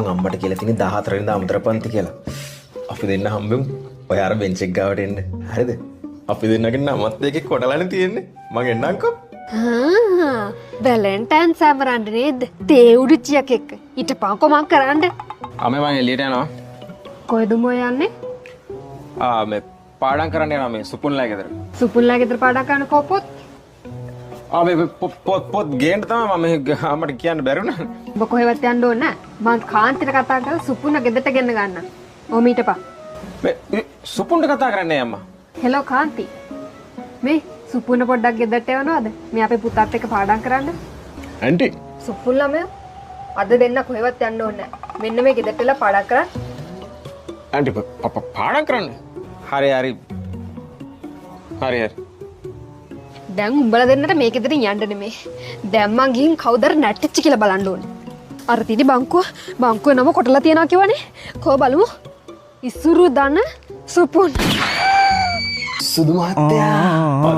මං අම්මට කියලා තියෙන 14 වෙනිදා අමතර පන්ති කියලා. අපි දෙන්න හම්බෙමු. ඔය අර බෙන්ච් එක ගාවට එන්න. හරිද? අපි දෙන්නගේ නමත් එකේ කොටලානේ තියෙන්නේ. මං එන්නම්කෝ. වැලන්ටයින් සමරන්න නේද? තේ උඩුච්චියක් එක්ක. හිටපන්කෝ මං කරන්න. අම්මේ මං එළියට යනවා. කොයිද මොය යන්නේ? මේ පාඩම් කරන්න යනවා මේ සුපුන්ලා ගෙදර. සුපුල්ලා ගෙදර පාඩම් කරන කොපොත්. මේ පොත් ගේන්න තමයි මම මේ අම්මට කියන්න බැරුණා. ඔබ කොහෙවත් යන්න ඕන නෑ. මං කාන්තිට කතා කරලා සුපුන්න ගෙදරට ගෙන්න ගන්න. ඔම ඊටපන්. මේ සුපුන්ට කතා කරන්නේ අම්මා. හෙලෝ කාන්ති. මේ සුපුන්න පොඩ්ඩක් ගෙදරට යවනවද? මේ අපේ පුතාත් එක්ක පාඩම් කරන්න. ඇන්ටි සුපුල්ලා මේ අද දෙන්න කොහෙවත් යන්න ඕන නෑ. මෙන්න මේ ගෙදරට වෙලා පාඩම් කරන්න. ඇන්ටි පාඩම් කරන්න. හරි හරි. හරි හරි. දැන් උඹලා දෙන්නට මේක ඉදිරින් යන්න නෙමේ. දැන් මං ගිහින් කවුදර නැට්ටිච්ච කියලා බලන්න ඕනේ. අර තියදී බංකුව නම කොටලා තියනවා කියවනේ. කෝ බලමු. ඉසුරු දන සුපුන්. සුදු මහත්තයා.